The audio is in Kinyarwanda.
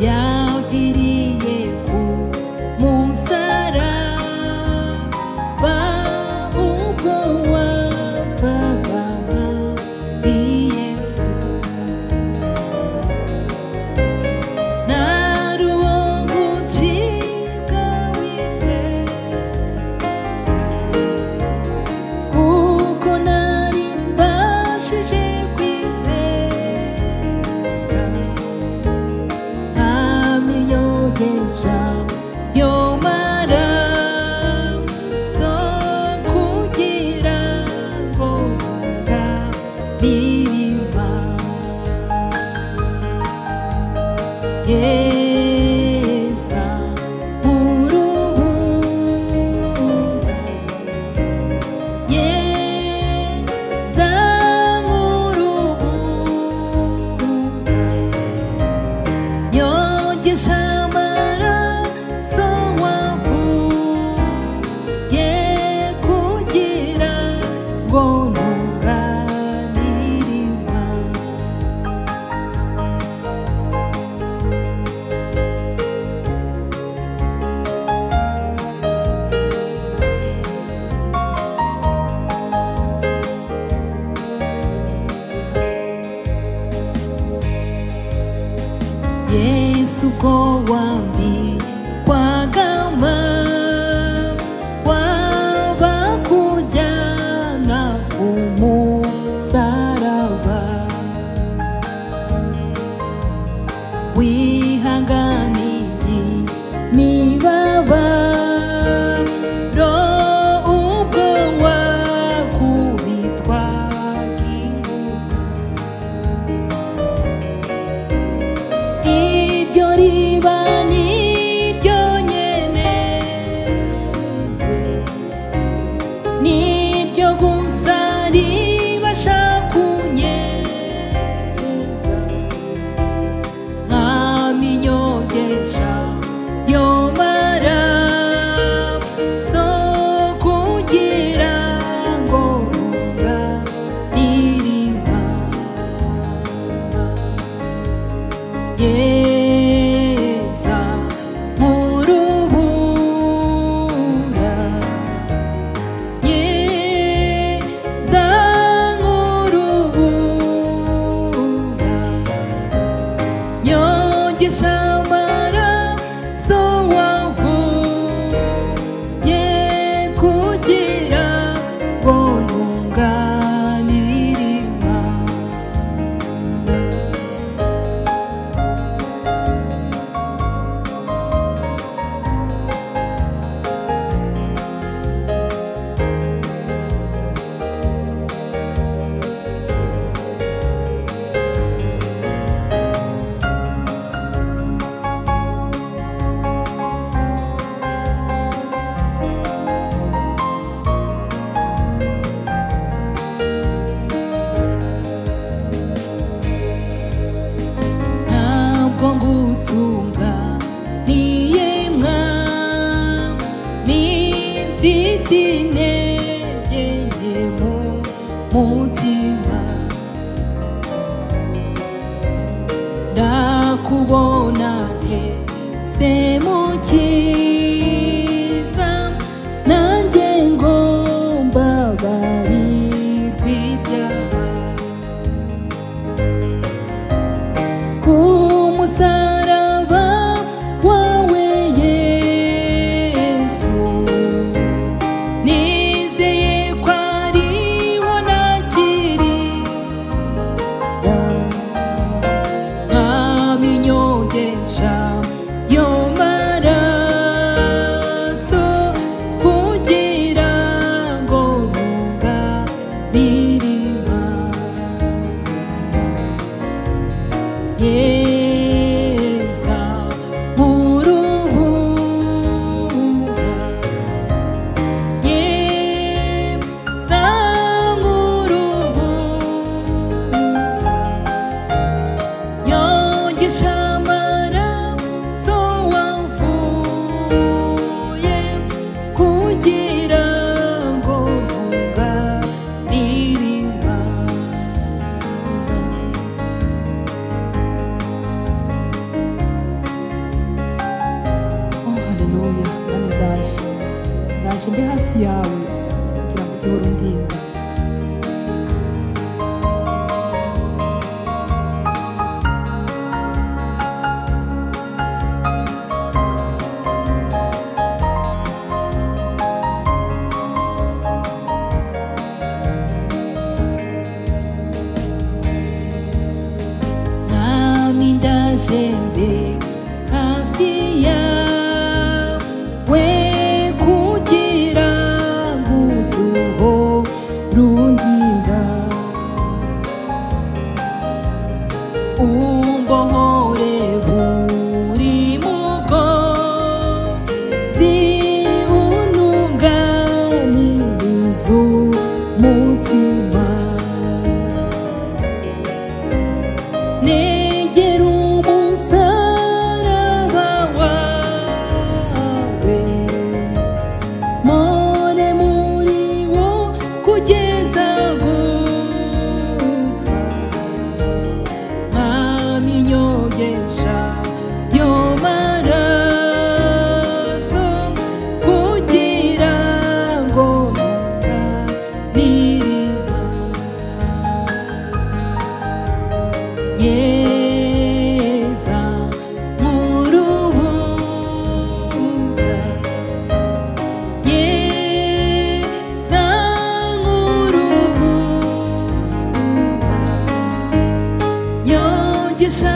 yapfiriye ku musaraba ubwo wapfaga muri Yesu. Nari uwo gucibwa w'iteka, kuko nari mbashije kwizera Mwami yogesha yo maraso kugira ngo ngaririba yeza murubunda, yeza murubunda, yogesha amaraso wavuye kugira ngo ntunganirima. Yesu ko wambikwaga waba kujyana ku musaraba, wihanganiye imibabaro ubwo wakubitwaga inguma. Iryo riba niryo nyene, niryo gusa ribasha kunyeza. Mwami nyogesha yo maraso kugira ngo ntunganirima. Yeza murubura, yeza murubura, yogesha amaraso wavuye kugira ngo ntunganirima. Ntabwo ngutunganiye Mwami, mfite intege nke mu mutima, ndakubona ntese Mukiza, nanjye ngomba babarirwe ibyaha. Ku musaraba wawe Yesu, nizeye ko ariho nakirira. Mwami nyogesha yo maraso kugira ngo ntunganirima. Yeza murubura, yeza murubura, yogesha amaraso umfashe mbe hafi yawe kugira ngo ujye urundinda. Jembe hafi yawe kugira ngo uduhorundinda, umbohore buri mugozi untunganiriza umutima. Negera umusaraba wawe, mpore muri wo kugeza gupfa. Mwami nyogesha yo maraso kugira ngo ntunganirima. Yeza nk'urubura, yeza nk'urubura, nyogesha